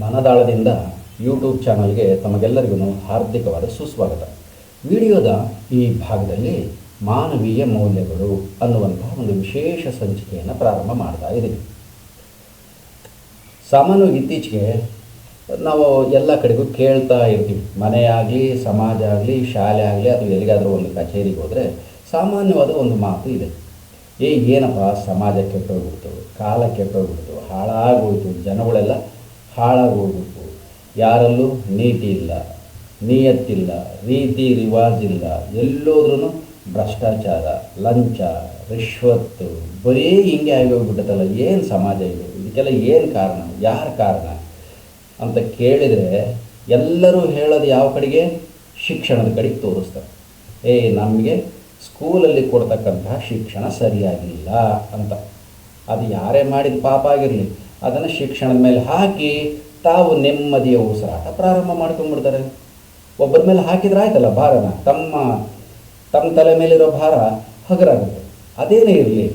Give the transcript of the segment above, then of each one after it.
ಮನದಾಳದಿಂದ YouTube ಚಾನಲ್ಗೆ ತಮಗೆಲ್ಲರಿಗೂ ಹಾರ್ದಿಕವಾದ ಸುಸ್ವಾಗತ. ವಿಡಿಯೋದ ಈ ಭಾಗದಲ್ಲಿ ಮಾನವೀಯ ಮೌಲ್ಯಗಳು ಅನ್ನುವಂತಹ ಒಂದು ವಿಶೇಷ ಸಂಚಿಕೆಯನ್ನು ಪ್ರಾರಂಭ ಮಾಡ್ತಾ ಇದ್ದೀವಿ. ಸಾಮಾನ್ಯವಾಗಿ ಇತ್ತೀಚೆಗೆ ನಾವು ಎಲ್ಲ ಕಡೆಗೂ ಕೇಳ್ತಾ ಇರ್ತೀವಿ, ಮನೆ ಆಗಲಿ, ಸಮಾಜ ಆಗಲಿ, ಶಾಲೆ ಆಗಲಿ ಅಥವಾ ಎಲ್ಲಿಗಾದರೂ ಒಂದು ಕಚೇರಿಗೆ ಹೋದರೆ ಸಾಮಾನ್ಯವಾದ ಒಂದು ಮಾತು ಇದೆ. ಏನಪ್ಪ ಸಮಾಜ ಕೆಟ್ಟೋಗ್ಬಿಡ್ತು, ಕಾಲ ಕೆಟ್ಟೋಗ್ಬಿಡ್ತು, ಹಾಳಾಗೋಯ್ತು, ಜನಗಳೆಲ್ಲ ಹಾಳಾಗೋಗ್ಬಿಟ್ಟು, ಯಾರಲ್ಲೂ ನೀತಿ ಇಲ್ಲ, ನಿಯತ್ತಿಲ್ಲ, ರೀತಿ ರಿವಾಜಿಲ್ಲ, ಎಲ್ಲೋದ್ರೂ ಭ್ರಷ್ಟಾಚಾರ, ಲಂಚ, ರಿಶ್ವತ್ತು, ಬರೀ ಹಿಂಗೆ ಆಗೋಗ್ಬಿಟ್ಟದಲ್ಲ, ಏನು ಸಮಾಜ ಇದು, ಇದಕ್ಕೆಲ್ಲ ಏನು ಕಾರಣ, ಯಾರ ಕಾರಣ ಅಂತ ಕೇಳಿದರೆ ಎಲ್ಲರೂ ಹೇಳೋದು ಯಾವ ಕಡೆಗೆ? ಶಿಕ್ಷಣದ ಕಡೆಗೆ ತೋರಿಸ್ತಾರೆ. ನಮಗೆ ಸ್ಕೂಲಲ್ಲಿ ಕೊಡ್ತಕ್ಕಂತಹ ಶಿಕ್ಷಣ ಸರಿಯಾಗಿಲ್ಲ ಅಂತ. ಅದು ಯಾರೇ ಮಾಡಿದ ಪಾಪ ಆಗಿರಲಿ, ಅದನ್ನು ಶಿಕ್ಷಣದ ಮೇಲೆ ಹಾಕಿ ತಾವು ನೆಮ್ಮದಿಯ ಉಸಿರಾಟ ಪ್ರಾರಂಭ ಮಾಡ್ಕೊಂಡ್ಬಿಡ್ತಾರೆ. ಒಬ್ಬರ ಮೇಲೆ ಹಾಕಿದ್ರೆ ಆಯ್ತಲ್ಲ ಭಾರನ, ತಮ್ಮ ತಲೆ ಮೇಲಿರೋ ಭಾರ ಹಗರಾಗುತ್ತೆ. ಅದೇನೇ ಇರಲಿ,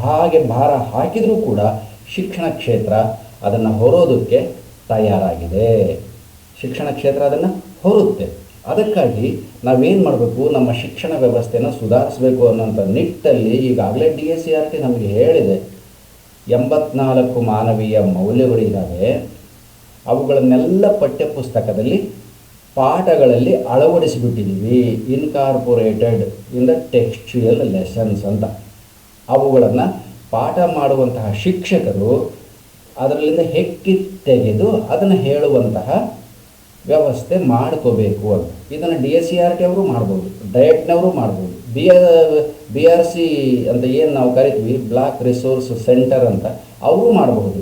ಹಾಗೆ ಭಾರ ಹಾಕಿದರೂ ಕೂಡ ಶಿಕ್ಷಣ ಕ್ಷೇತ್ರ ಅದನ್ನು ಹೊರೋದಕ್ಕೆ ತಯಾರಾಗಿದೆ. ಶಿಕ್ಷಣ ಕ್ಷೇತ್ರ ಅದನ್ನು ಹೊರುತ್ತೆ. ಅದಕ್ಕಾಗಿ ನಾವೇನು ಮಾಡಬೇಕು, ನಮ್ಮ ಶಿಕ್ಷಣ ವ್ಯವಸ್ಥೆಯನ್ನು ಸುಧಾರಿಸಬೇಕು ಅನ್ನೋಂಥ ನಿಟ್ಟಲ್ಲಿ ಈಗಾಗಲೇ DSCRT ನಮಗೆ ಹೇಳಿದೆ. 84 ಮಾನವೀಯ ಮೌಲ್ಯಗಳಿದ್ದಾವೆ. ಅವುಗಳನ್ನೆಲ್ಲ ಪಠ್ಯಪುಸ್ತಕದಲ್ಲಿ ಪಾಠಗಳಲ್ಲಿ ಅಳವಡಿಸಿಬಿಟ್ಟಿದ್ದೀವಿ. Incorporated in the textual lessons ಅಂತ. ಅವುಗಳನ್ನು ಪಾಠ ಮಾಡುವಂತಹ ಶಿಕ್ಷಕರು ಅದರಲ್ಲಿಂದ ಹೆಕ್ಕಿ ತೆಗೆದು ಅದನ್ನು ಹೇಳುವಂತಹ ವ್ಯವಸ್ಥೆ ಮಾಡ್ಕೋಬೇಕು ಅಂತ. ಇದನ್ನು DSCRT ಅವರು ಮಾಡ್ಬೋದು, ಡಯಟ್ನವರು ಮಾಡ್ಬೋದು, BRC ಅಂತ ಏನು ನಾವು ಕರಿತೀವಿ, ಬ್ಲಾಕ್ ರಿಸೋರ್ಸ್ ಸೆಂಟರ್ ಅಂತ, ಅವರು ಮಾಡಬಹುದು.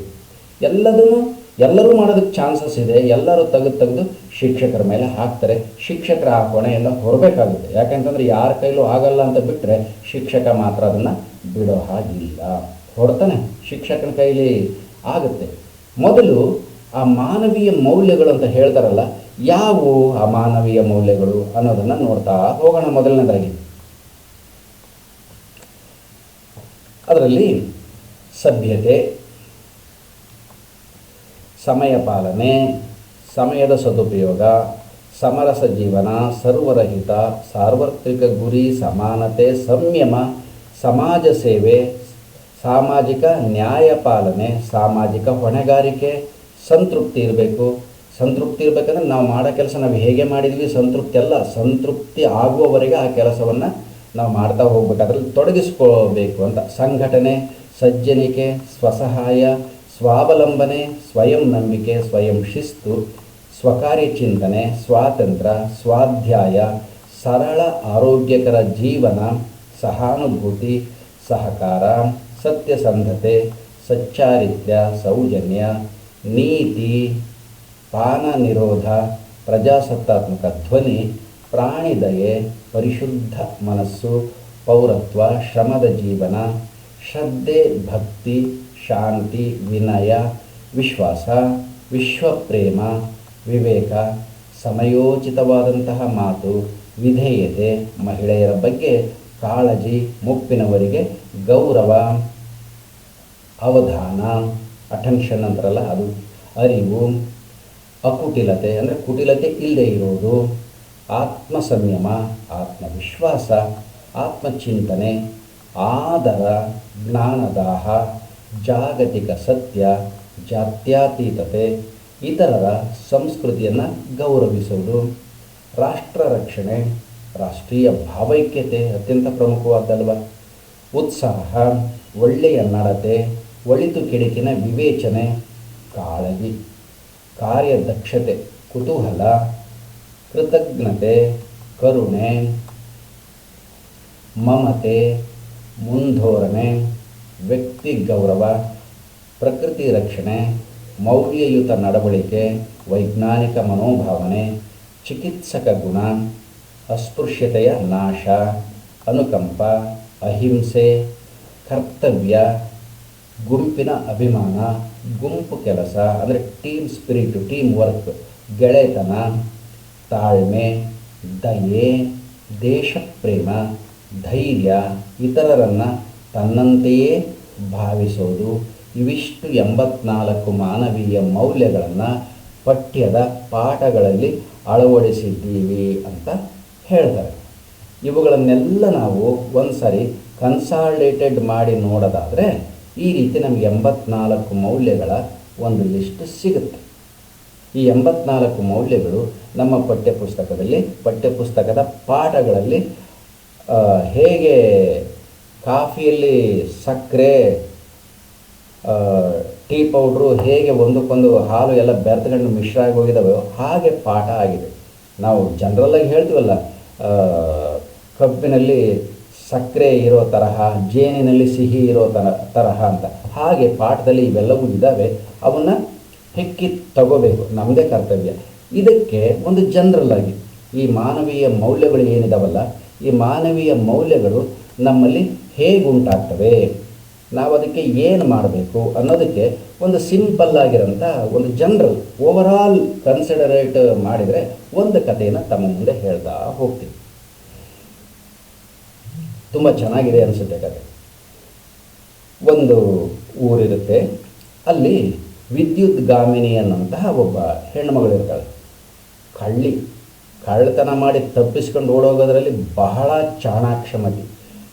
ಎಲ್ಲರೂ ಮಾಡೋದಕ್ಕೆ ಚಾನ್ಸಸ್ ಇದೆ. ಎಲ್ಲರೂ ತೆಗೆದು ಶಿಕ್ಷಕರ ಮೇಲೆ ಹಾಕ್ತಾರೆ. ಶಿಕ್ಷಕರ ಆ ಹೊಣೆಯನ್ನು ಹೊರಬೇಕಾಗುತ್ತೆ. ಯಾಕೆಂತಂದರೆ ಯಾರ ಕೈಲೂ ಆಗಲ್ಲ ಅಂತ ಬಿಟ್ಟರೆ ಶಿಕ್ಷಕ ಮಾತ್ರ ಅದನ್ನು ಬಿಡೋ ಹಾಗಿಲ್ಲ, ಹೊರತಾನೆ ಶಿಕ್ಷಕನ ಕೈಲಿ ಆಗುತ್ತೆ. ಮೊದಲು ಆ ಮಾನವೀಯ ಮೌಲ್ಯಗಳು ಅಂತ ಹೇಳ್ತಾರಲ್ಲ, ಯಾವುವು ಆ ಮಾನವೀಯ ಮೌಲ್ಯಗಳು ಅನ್ನೋದನ್ನು ನೋಡ್ತಾ ಹೋಗೋಣ. ಮೊದಲನೇದಾಗಿ ಅದರಲ್ಲಿ ಸಭ್ಯತೆ, ಸಮಯ ಪಾಲನೆ, ಸಮಯದ ಸದುಪಯೋಗ, ಸಮರಸ ಜೀವನ, ಸರ್ವರಹಿತ, ಸಾರ್ವತ್ರಿಕ ಗುರಿ, ಸಮಾನತೆ, ಸಂಯಮ, ಸಮಾಜ ಸೇವೆ, ಸಾಮಾಜಿಕ ನ್ಯಾಯ ಪಾಲನೆ, ಸಾಮಾಜಿಕ ಹೊಣೆಗಾರಿಕೆ, ಸಂತೃಪ್ತಿ ಇರಬೇಕು. ಸಂತೃಪ್ತಿ ಇರಬೇಕಂದ್ರೆ ನಾವು ಮಾಡೋ ಕೆಲಸ ನಾವು ಹೇಗೆ ಮಾಡಿದ್ವಿ ಸಂತೃಪ್ತಿ ಅಲ್ಲ, ಸಂತೃಪ್ತಿ ಆಗುವವರೆಗೆ ಆ ಕೆಲಸವನ್ನು ನಾವು ಮಾಡ್ತಾ ಹೋಗ್ಬೇಕು, ಅದರಲ್ಲಿ ತೊಡಗಿಸ್ಕೋಬೇಕು ಅಂತ. ಸಂಘಟನೆ, ಸಜ್ಜನಿಕೆ, ಸ್ವಸಹಾಯ, ಸ್ವಾವಲಂಬನೆ, ಸ್ವಯಂ ನಂಬಿಕೆ, ಸ್ವಯಂ ಶಿಸ್ತು, ಸ್ವಕಾರ್ಯ ಚಿಂತನೆ, ಸ್ವಾತಂತ್ರ್ಯ, ಸ್ವಾಧ್ಯಾಯ, ಸರಳ ಆರೋಗ್ಯಕರ ಜೀವನ, ಸಹಾನುಭೂತಿ, ಸಹಕಾರ, ಸತ್ಯಸಂಧತೆ, ಸಚ್ಚಾರಿತ್ರ್ಯ, ಸೌಜನ್ಯ, ನೀತಿ, ಪಾನ ನಿರೋಧ, ಪ್ರಜಾಸತ್ತಾತ್ಮಕ ಧ್ವನಿ, ಪ್ರಾಣಿದಯೆ, ಪರಿಶುದ್ಧ ಮನಸ್ಸು, ಪೌರತ್ವ, ಶ್ರಮದ ಜೀವನ, ಶ್ರದ್ಧೆ, ಭಕ್ತಿ, ಶಾಂತಿ, ವಿನಯ, ವಿಶ್ವಾಸ, ವಿಶ್ವಪ್ರೇಮ, ವಿವೇಕ, ಸಮಯೋಚಿತವಾದಂತಹ ಮಾತು, ವಿಧೇಯತೆ, ಮಹಿಳೆಯರ ಬಗ್ಗೆ ಕಾಳಜಿ, ಮುಪ್ಪಿನವರಿಗೆ ಗೌರವ, ಅವಧಾನ, ಅಟೆನ್ಷನ್ ಅಂತಾರಲ್ಲ ಅದು, ಅರಿವು, ಅಕುಟಿಲತೆ ಅಂದರೆ ಕುಟಿಲತೆ ಇಲ್ಲದೆ ಇರೋದು, ಆತ್ಮ ಸಂಯಮ, ಆತ್ಮವಿಶ್ವಾಸ, ಆತ್ಮಚಿಂತನೆ, ಆದರ, ಜ್ಞಾನದಾಹ, ಜಾಗತಿಕ ಸತ್ಯ, ಜಾತ್ಯತೀತತೆ, ಇತರರ ಸಂಸ್ಕೃತಿಯನ್ನು ಗೌರವಿಸುವುದು, ರಾಷ್ಟ್ರ ರಕ್ಷಣೆ, ರಾಷ್ಟ್ರೀಯ ಭಾವೈಕ್ಯತೆ ಅತ್ಯಂತ ಪ್ರಮುಖವಾದಲ್ವ, ಉತ್ಸಾಹ, ಒಳ್ಳೆಯ ನಡತೆ, ಒಳಿತು ಕೆಡುಕಿನ ವಿವೇಚನೆ, ಕಾಳಜಿ, ಕಾರ್ಯದಕ್ಷತೆ, ಕುತೂಹಲ, ಕೃತಜ್ಞತೆ, ಕರುಣೆ, ಮಮತೆ, ಮುಂಧೋರಣೆ, ವ್ಯಕ್ತಿ ಗೌರವ, ಪ್ರಕೃತಿ ರಕ್ಷಣೆ, ಮೌಲ್ಯಯುತ ನಡವಳಿಕೆ, ವೈಜ್ಞಾನಿಕ ಮನೋಭಾವನೆ, ಚಿಕಿತ್ಸಕ ಗುಣ, ಅಸ್ಪೃಶ್ಯತೆಯ ನಾಶ, ಅನುಕಂಪ, ಅಹಿಂಸೆ, ಕರ್ತವ್ಯ, ಗುಂಪಿನ ಅಭಿಮಾನ, ಗುಂಪು ಕೆಲಸ ಅಂದರೆ ಟೀಮ್ ಸ್ಪಿರಿಟು, ಟೀಮ್ ವರ್ಕ್, ಗೆಳೆತನ, ತಾಳ್ಮೆ, ದಯೆ, ದೇಶಪ್ರೇಮ, ಧೈರ್ಯ, ಇತರರನ್ನು ತನ್ನಂತೆಯೇ ಭಾವಿಸೋದು, ಇವಿಷ್ಟು 84 ಮಾನವೀಯ ಮೌಲ್ಯಗಳನ್ನು ಪಠ್ಯದ ಪಾಠಗಳಲ್ಲಿ ಅಳವಡಿಸಿದ್ದೀವಿ ಅಂತ ಹೇಳ್ತಾರೆ. ಇವುಗಳನ್ನೆಲ್ಲ ನಾವು ಒಂದು ಸಾರಿ ಕನ್ಸಾಲಿಡೇಟೆಡ್ ಮಾಡಿ ನೋಡೋದಾದರೆ ಈ ರೀತಿ ನಮಗೆ 84 ಮೌಲ್ಯಗಳ ಒಂದು ಲಿಸ್ಟ್ ಸಿಗುತ್ತೆ. ಈ 84 ಮೌಲ್ಯಗಳು ನಮ್ಮ ಪಠ್ಯಪುಸ್ತಕದ ಪಾಠಗಳಲ್ಲಿ ಹೇಗೆ ಕಾಫಿಯಲ್ಲಿ ಸಕ್ಕರೆ, ಟೀ ಪೌಡ್ರು ಹೇಗೆ ಒಂದಕ್ಕೊಂದು ಹಾಲು ಎಲ್ಲ ಬೆರೆತುಕೊಂಡು ಮಿಶ್ರ ಆಗಿ ಹೋಗಿದ್ದಾವೆ ಹಾಗೆ ಪಾಠ ಆಗಿದೆ. ನಾವು ಜನರಲ್ಲಾಗಿ ಹೇಳ್ತೀವಲ್ಲ, ಕಬ್ಬಿನಲ್ಲಿ ಸಕ್ಕರೆ ಇರೋ ತರಹ, ಜೇನಿನಲ್ಲಿ ಸಿಹಿ ಇರೋ ತರಹ ಅಂತ. ಹಾಗೆ ಪಾಠದಲ್ಲಿ ಇವೆಲ್ಲವೂ ಇದ್ದಾವೆ. ಅವನ್ನು ಹೆಕ್ಕಿ ತಗೋಬೇಕು, ನಮ್ಮದೇ ಕರ್ತವ್ಯ. ಇದಕ್ಕೆ ಒಂದು ಜನರಲ್ ಆಗಿ ಈ ಮಾನವೀಯ ಮೌಲ್ಯಗಳು ಏನಿದಾವಲ್ಲ, ಈ ಮಾನವೀಯ ಮೌಲ್ಯಗಳು ನಮ್ಮಲ್ಲಿ ಹೇಗೆ ಉಂಟಾಗ್ತವೆ, ನಾವು ಅದಕ್ಕೆ ಏನು ಮಾಡಬೇಕು ಅನ್ನೋದಕ್ಕೆ ಒಂದು ಸಿಂಪಲ್ ಆಗಿರೋಂಥ ಒಂದು ಜನರಲ್ ಓವರಾಲ್ ಕನ್ಸಿಡರೇಟ್ ಮಾಡಿದರೆ ಒಂದು ಕಥೆಯನ್ನು ತಮ್ಮ ಮುಂದೆ ಹೇಳ್ತಾ ಹೋಗ್ತೀವಿ. ತುಂಬ ಚೆನ್ನಾಗಿದೆ ಅನಿಸುತ್ತೆ ಕತೆ. ಒಂದು ಊರಿರುತ್ತೆ, ಅಲ್ಲಿ ವಿದ್ಯುತ್ ಗಾಮಿನಿ ಅನ್ನೋಂತಹ ಒಬ್ಬ ಹೆಣ್ಣುಮಗಳಿರ್ತಾಳೆ. ಕಳ್ಳತನ ಮಾಡಿ ತಪ್ಪಿಸ್ಕೊಂಡು ಓಡೋಗೋದ್ರಲ್ಲಿ ಬಹಳ ಚಾಣಾಕ್ಷಮತಿ.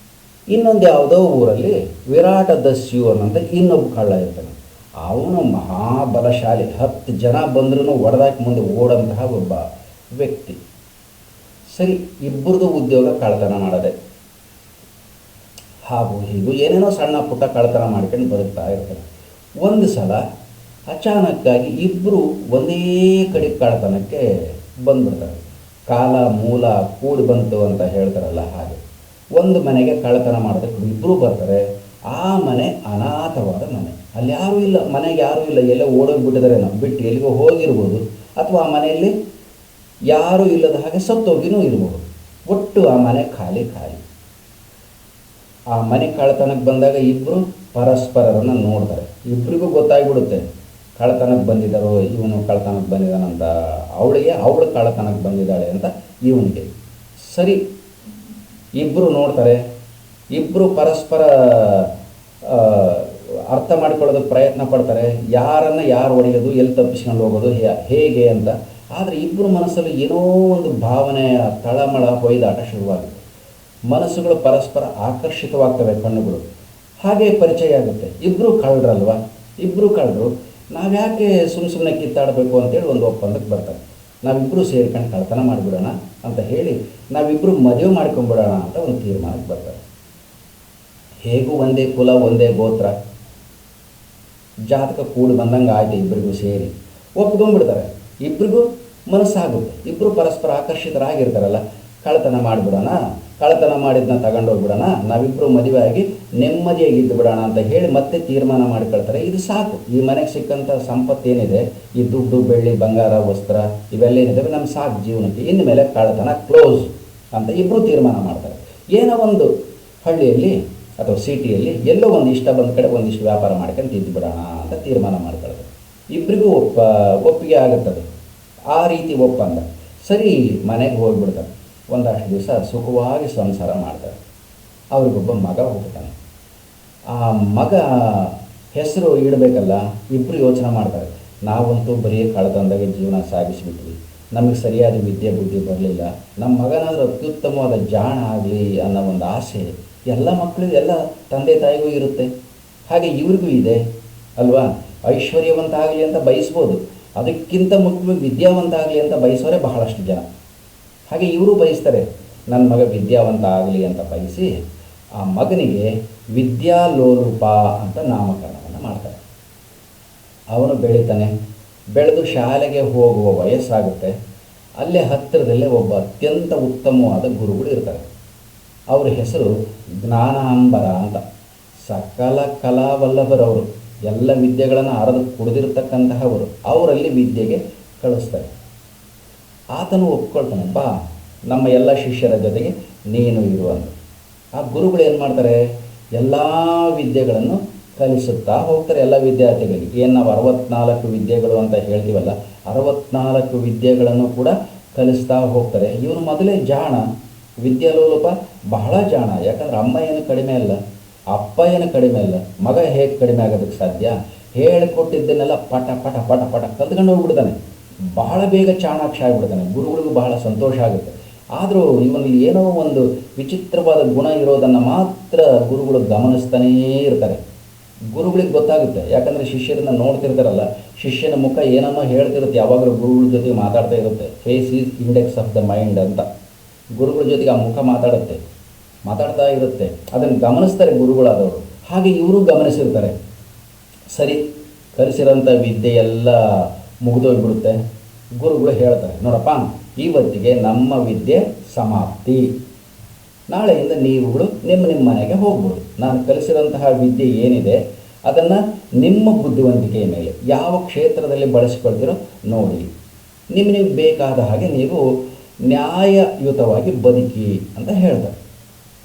ಇನ್ನೊಂದು ಯಾವುದೋ ಊರಲ್ಲಿ ವಿರಾಟದಸ್ಯು ಅನ್ನೋಂಥ ಇನ್ನೊಬ್ಬ ಕಳ್ಳ ಇರ್ತಾನೆ. ಅವನು ಮಹಾಬಲಶಾಲಿ, 10 ಜನ ಬಂದ್ರೂ ಒಡೆದಾಕಿ ಮುಂದೆ ಓಡೋಂತಹ ಒಬ್ಬ ವ್ಯಕ್ತಿ. ಸರಿ, ಇಬ್ಬರದು ಉದ್ಯೋಗ ಕಳ್ಳತನ ಮಾಡೋದೆ. ಹಾಗೂ ಹೀಗೂ ಏನೇನೋ ಸಣ್ಣ ಪುಟ್ಟ ಕಳ್ಳತನ ಮಾಡ್ಕೊಂಡು ಬದುಕ್ತಾ ಇರ್ತಾರೆ. ಒಂದು ಸಲ ಅಚಾನಕ್ಕಾಗಿ ಇಬ್ಬರು ಒಂದೇ ಕಡೆ ಕಳ್ಳತನಕ್ಕೆ ಬಂದ್ಬಿಡ್ತಾರೆ. ಕಾಲ ಮೂಲ ಕೂಡಿ ಬಂತು ಅಂತ ಹೇಳ್ತಾರಲ್ಲ ಹಾಗೆ. ಒಂದು ಮನೆಗೆ ಕಳ್ಳತನ ಮಾಡೋದಕ್ಕೆ ಇಬ್ಬರು ಬರ್ತಾರೆ. ಆ ಮನೆ ಅನಾಥವಾದ ಮನೆ, ಅಲ್ಲಿ ಯಾರೂ ಇಲ್ಲ, ಮನೆಗೆ ಯಾರೂ ಇಲ್ಲ, ಎಲ್ಲೋ ಓಡೋಗಿಬಿಟ್ಟಿದ್ದಾರೆ, ನಾವು ಬಿಟ್ಟು ಎಲ್ಲಿಗೋ ಹೋಗಿರ್ಬೋದು, ಅಥವಾ ಆ ಮನೆಯಲ್ಲಿ ಯಾರೂ ಇಲ್ಲದ ಹಾಗೆ ಸತ್ತೋಗಿನೂ ಇರ್ಬೋದು. ಒಟ್ಟು ಆ ಮನೆ ಖಾಲಿ. ಆ ಮನೆ ಕಳ್ಳತನಕ್ಕೆ ಬಂದಾಗ ಇಬ್ಬರು ಪರಸ್ಪರರನ್ನು ನೋಡ್ತಾರೆ. ಇಬ್ಬರಿಗೂ ಗೊತ್ತಾಗ್ಬಿಡುತ್ತೆ ಕಳ್ಳತನಕ್ಕೆ ಬಂದಿದ್ದಾರೋ, ಇವನು ಕಳ್ಳತನಕ್ಕೆ ಬಂದಿದ್ದಾನಂತ ಅವಳು ಕಳ್ಳತನಕ್ಕೆ ಬಂದಿದ್ದಾಳೆ ಅಂತ ಇವನಿಗೆ. ಸರಿ, ಇಬ್ಬರು ನೋಡ್ತಾರೆ. ಇಬ್ಬರು ಪರಸ್ಪರ ಅರ್ಥ ಮಾಡ್ಕೊಳ್ಳೋದಕ್ಕೆ ಪ್ರಯತ್ನ ಪಡ್ತಾರೆ. ಯಾರು ಹೊಡೆಯೋದು, ಎಲ್ಲಿ ತಪ್ಪಿಸ್ಕೊಂಡು ಹೋಗೋದು, ಹೇಗೆ ಅಂತ. ಆದರೆ ಇಬ್ಬರು ಮನಸ್ಸಲ್ಲಿ ಏನೋ ಒಂದು ಭಾವನೆಯ ತಳಮಳ ಹೊಯ್ದಾಟ ಶುರುವಾಗುತ್ತೆ. ಮನಸ್ಸುಗಳು ಪರಸ್ಪರ ಆಕರ್ಷಿತವಾಗ್ತವೆ, ಕಣ್ಣುಗಳು ಹಾಗೆ ಪರಿಚಯ ಆಗುತ್ತೆ. ಇಬ್ಬರು ಕಳ್ಳರಲ್ವಾ, ಇಬ್ಬರು ಕಳ್ಳರು, ನಾವ್ಯಾಕೆ ಸುಮ್ಮನೆ ಕಿತ್ತಾಡಬೇಕು ಅಂತೇಳಿ ಒಂದು ಒಪ್ಪಂದಕ್ಕೆ ಬರ್ತಾರೆ. ನಾವಿಬ್ಬರು ಸೇರ್ಕೊಂಡು ಕಳ್ಳತನ ಮಾಡಿಬಿಡೋಣ ಅಂತ ಹೇಳಿ ನಾವಿಬ್ಬರು ಮದುವೆ ಮಾಡ್ಕೊಂಬಿಡೋಣ ಅಂತ ಒಂದು ತೀರ್ಮಾನಕ್ಕೆ ಬರ್ತಾರೆ. ಹೇಗೂ ಒಂದೇ ಕುಲ, ಒಂದೇ ಗೋತ್ರ, ಜಾತಕ ಕೂಡಿ ಬಂದಂಗೆ ಆಯ್ತು. ಇಬ್ಬರಿಗೂ ಸೇರಿ ಒಪ್ಕೊಂಡ್ಬಿಡ್ತಾರೆ. ಇಬ್ಬರಿಗೂ ಮನಸ್ಸಾಗುತ್ತೆ. ಇಬ್ಬರು ಪರಸ್ಪರ ಆಕರ್ಷಿತರಾಗಿರ್ತಾರಲ್ಲ, ಕಳ್ಳತನ ಮಾಡಿಬಿಡೋಣ, ಕಳ್ಳತನ ಮಾಡಿದ್ನ ತಗೊಂಡೋಗ್ಬಿಡೋಣ, ನಾವಿಬ್ಬರು ಮದುವೆ ಆಗಿ ನೆಮ್ಮದಿಯಾಗಿ ಇದ್ದು ಬಿಡೋಣ ಅಂತ ಹೇಳಿ ಮತ್ತೆ ತೀರ್ಮಾನ ಮಾಡ್ಕೊಳ್ತಾರೆ. ಇದು ಸಾಕು, ಈ ಮನೆಗೆ ಸಿಕ್ಕಂಥ ಸಂಪತ್ತೇನಿದೆ, ಈ ದುಡ್ಡು, ಬೆಳ್ಳಿ, ಬಂಗಾರ, ವಸ್ತ್ರ ಇವೆಲ್ಲ ಏನಿದ್ದಾವೆ ನಮ್ಮ ಸಾಕು ಜೀವನಕ್ಕೆ, ಇನ್ಮೇಲೆ ಕಳ್ಳತನ ಕ್ಲೋಸ್ ಅಂತ ಇಬ್ಬರು ತೀರ್ಮಾನ ಮಾಡ್ತಾರೆ. ಏನೋ ಒಂದು ಹಳ್ಳಿಯಲ್ಲಿ ಅಥವಾ ಸಿಟಿಯಲ್ಲಿ ಎಲ್ಲೋ ಒಂದು ಇಷ್ಟ ಬಂದ ಕಡೆ ಒಂದಿಷ್ಟು ವ್ಯಾಪಾರ ಮಾಡ್ಕೊಂಡು ತಿದ್ದು ಬಿಡೋಣ ಅಂತ ತೀರ್ಮಾನ ಮಾಡ್ಕೊಳ್ತಾರೆ. ಇಬ್ಬರಿಗೂ ಒಪ್ಪಿಗೆ ಆಗುತ್ತದೆ. ಆ ರೀತಿ ಒಪ್ಪಂದ. ಸರಿ, ಮನೆಗೆ ಹೋಗ್ಬಿಡ್ತಾರೆ. ಒಂದಷ್ಟು ದಿವಸ ಸುಖವಾಗಿ ಸಂಸಾರ ಮಾಡ್ತಾರೆ. ಅವ್ರಿಗೊಬ್ಬ ಮಗ ಹುಟ್ಟುತ್ತಾನೆ. ಆ ಮಗ ಹೆಸರು ಇಡಬೇಕಲ್ಲ, ಇಬ್ಬರು ಯೋಚನೆ ಮಾಡ್ತಾರೆ. ನಾವಂತೂ ಬರೀ ಕಳ್ಳತನದಾಗೆ ಜೀವನ ಸಾಗಿಸಿಬಿಟ್ವಿ, ನಮಗೆ ಸರಿಯಾದ ವಿದ್ಯೆ ಬುದ್ಧಿ ಬರಲಿಲ್ಲ, ನಮ್ಮ ಮಗನಾದರೂ ಅತ್ಯುತ್ತಮವಾದ ಜಾಣ ಆಗಲಿ ಅನ್ನೋ ಒಂದು ಆಸೆ ಎಲ್ಲ ಮಕ್ಕಳಿಗೂ, ಎಲ್ಲ ತಂದೆ ತಾಯಿಗೂ ಇರುತ್ತೆ. ಹಾಗೆ ಇವ್ರಿಗೂ ಇದೆ ಅಲ್ವಾ. ಐಶ್ವರ್ಯವಂತ ಆಗಲಿ ಅಂತ ಬಯಸ್ಬೋದು, ಅದಕ್ಕಿಂತ ಮುಖ್ಯವಾಗಿ ವಿದ್ಯಾವಂತ ಆಗಲಿ ಅಂತ ಬಯಸೋರೆ ಬಹಳಷ್ಟು ಜನ. ಹಾಗೆ ಇವರು ಬಯಸ್ತಾರೆ, ನನ್ನ ಮಗ ವಿದ್ಯಾವಂತ ಆಗಲಿ ಅಂತ ಬಯಸಿ ಆ ಮಗನಿಗೆ ವಿದ್ಯಾಲೋಲುಪ ಅಂತ ನಾಮಕರಣವನ್ನು ಮಾಡ್ತಾರೆ. ಅವನು ಬೆಳೀತಾನೆ. ಬೆಳೆದು ಶಾಲೆಗೆ ಹೋಗುವ ವಯಸ್ಸಾಗುತ್ತೆ. ಅಲ್ಲೇ ಹತ್ತಿರದಲ್ಲೇ ಒಬ್ಬ ಅತ್ಯಂತ ಉತ್ತಮವಾದ ಗುರುಗಳು ಇರ್ತಾರೆ. ಅವರ ಹೆಸರು ಜ್ಞಾನಾಂಬರ ಅಂತ. ಸಕಲ ಕಲಾವಲ್ಲಭರವರು, ಎಲ್ಲ ವಿದ್ಯೆಗಳನ್ನು ಅರದು ಕುಡಿದಿರ್ತಕ್ಕಂತಹವರು. ಅವರಲ್ಲಿ ವಿದ್ಯೆಗೆ ಕಳಿಸ್ತಾರೆ. ಆತನು ಒಪ್ಕೊಳ್ತಾನೆ, ಬಾ ನಮ್ಮ ಎಲ್ಲ ಶಿಷ್ಯರ ಜೊತೆಗೆ ನೀನು ಇರು ಅಂತ. ಆ ಗುರುಗಳು ಏನು ಮಾಡ್ತಾರೆ, ಎಲ್ಲ ವಿದ್ಯೆಗಳನ್ನು ಕಲಿಸುತ್ತಾ ಹೋಗ್ತಾರೆ ಎಲ್ಲ ವಿದ್ಯಾರ್ಥಿಗಳಿಗೆ. ಏನು ನಾವು 64 ವಿದ್ಯೆಗಳು ಅಂತ ಹೇಳ್ತೀವಲ್ಲ, 64 ವಿದ್ಯೆಗಳನ್ನು ಕೂಡ ಕಲಿಸ್ತಾ ಹೋಗ್ತಾರೆ. ಇವನು ಮೊದಲೇ ಜಾಣ, ವಿದ್ಯಾಲೋಲುಪ ಬಹಳ ಜಾಣ. ಯಾಕಂದರೆ ಅಮ್ಮ ಏನು ಕಡಿಮೆ ಅಲ್ಲ, ಅಪ್ಪ ಏನು ಕಡಿಮೆ ಇಲ್ಲ, ಮಗ ಹೇಗೆ ಕಡಿಮೆ ಆಗೋದಕ್ಕೆ ಸಾಧ್ಯ? ಹೇಳಿಕೊಟ್ಟಿದ್ದನ್ನೆಲ್ಲ ಪಟ ಪಟ ಪಟ ಪಟ ಕಲ್ತ್ಕೊಂಡು ಹೋಗ್ಬಿಡ್ತಾನೆ. ಬಹಳ ಬೇಗ ಚಾಣಾಕ್ಷ ಆಗಿಬಿಡ್ತಾನೆ. ಗುರುಗಳಿಗೂ ಬಹಳ ಸಂತೋಷ ಆಗುತ್ತೆ. ಆದರೂ ಇವನಲ್ಲಿ ಏನೋ ಒಂದು ವಿಚಿತ್ರವಾದ ಗುಣ ಇರೋದನ್ನು ಮಾತ್ರ ಗುರುಗಳು ಗಮನಿಸ್ತಾನೇ ಇರ್ತಾರೆ. ಗುರುಗಳಿಗೆ ಗೊತ್ತಾಗುತ್ತೆ, ಯಾಕಂದರೆ ಶಿಷ್ಯರನ್ನು ನೋಡ್ತಿರ್ತಾರಲ್ಲ, ಶಿಷ್ಯನ ಮುಖ ಏನನ್ನೋ ಹೇಳ್ತಿರುತ್ತೆ, ಯಾವಾಗಲೂ ಗುರುಗಳ ಜೊತೆಗೆ ಮಾತಾಡ್ತಾ ಇರುತ್ತೆ. Face is index of the mind ಅಂತ. ಗುರುಗಳ ಜೊತೆಗೆ ಆ ಮುಖ ಮಾತಾಡ್ತಾ ಇರುತ್ತೆ. ಅದನ್ನು ಗಮನಿಸ್ತಾರೆ ಗುರುಗಳಾದವರು. ಹಾಗೆ ಇವರು ಗಮನಿಸಿರ್ತಾರೆ. ಸರಿ, ಕಲಿಸಿರೋಂಥ ವಿದ್ಯೆ ಎಲ್ಲ ಮುಗಿದೋಗ್ಬಿಡುತ್ತೆ. ಗುರುಗಳು ಹೇಳ್ತಾರೆ, ನೋಡಪ್ಪ, ಇವತ್ತಿಗೆ ನಮ್ಮ ವಿದ್ಯೆ ಸಮಾಪ್ತಿ, ನಾಳೆಯಿಂದ ನೀವುಗಳು ನಿಮ್ಮ ಮನೆಗೆ ಹೋಗ್ಬೋದು. ನಾನು ಕಲಿಸಿರೋಂತಹ ವಿದ್ಯೆ ಏನಿದೆ ಅದನ್ನು ನಿಮ್ಮ ಬುದ್ಧಿವಂತಿಕೆಯ ಮೇಲೆ ಯಾವ ಕ್ಷೇತ್ರದಲ್ಲಿ ಬಳಸಿಕೊಳ್ತೀರೋ ನೋಡಿ, ನಿಮಗೆ ಬೇಕಾದ ಹಾಗೆ ನೀವು ನ್ಯಾಯಯುತವಾಗಿ ಬದುಕಿ ಅಂತ ಹೇಳ್ತಾರೆ.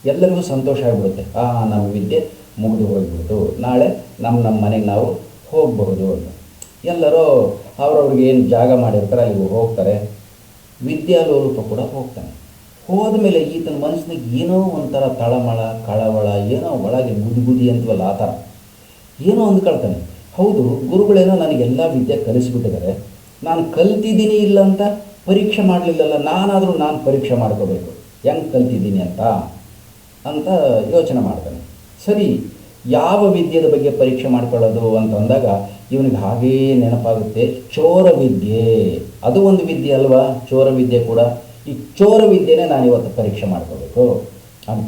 ಎಲ್ಲರಿಗೂ ಸಂತೋಷ ಆಗಿಬಿಡುತ್ತೆ. ನಮ್ಮ ವಿದ್ಯೆ ಮುಗಿದು ಹೋಗಿಬಿಡ್ತು, ನಾಳೆ ನಮ್ಮ ಮನೆಗೆ ನಾವು ಹೋಗಬಹುದು ಅಂತ. ಎಲ್ಲರೂ ಅವ್ರವ್ರಿಗೆ ಏನು ಜಾಗ ಮಾಡಿರ್ತಾರೆ ಅಲ್ಲಿಗೆ ಹೋಗ್ತಾರೆ. ವಿದ್ಯಾಲೋಲುಪ ಕೂಡ ಹೋಗ್ತಾನೆ. ಹೋದ ಮೇಲೆ ಈತನ ಮನಸ್ಸಿನಾಗ ಏನೋ ಒಂಥರ ತಳಮಳ, ಕಳವಳ, ಏನೋ ಒಳಗೆ ಗುದಿ ಅಂತೀವಲ್ಲ ಆ ಥರ ಏನೋ ಅಂದ್ಕೊಳ್ತಾನೆ. ಹೌದು, ಗುರುಗಳೇನೋ ನನಗೆಲ್ಲ ವಿದ್ಯೆ ಕಲಿಸಿಬಿಟ್ಟಿದ್ದಾರೆ, ನಾನು ಕಲ್ತಿದ್ದೀನಿ ಇಲ್ಲ ಅಂತ ಪರೀಕ್ಷೆ ಮಾಡಲಿಲ್ಲಲ್ಲ, ನಾನಾದರೂ ನಾನು ಪರೀಕ್ಷೆ ಮಾಡ್ಕೋಬೇಕು ಹೆಂಗೆ ಕಲ್ತಿದ್ದೀನಿ ಅಂತ ಯೋಚನೆ ಮಾಡ್ತಾನೆ. ಸರಿ, ಯಾವ ವಿದ್ಯೆಯ ಬಗ್ಗೆ ಪರೀಕ್ಷೆ ಮಾಡ್ಕೊಳ್ಳೋದು ಅಂತಂದಾಗ ಇವನಿಗೆ ಹಾಗೇ ನೆನಪಾಗುತ್ತೆ, ಚೋರ ವಿದ್ಯೆ. ಅದು ಒಂದು ವಿದ್ಯೆ ಅಲ್ವಾ, ಚೋರ ವಿದ್ಯೆ ಕೂಡ. ಈ ಚೋರ ವಿದ್ಯೆನೇ ನಾನು ಇವತ್ತು ಪರೀಕ್ಷೆ ಮಾಡ್ಕೋಬೇಕು ಅಂತ.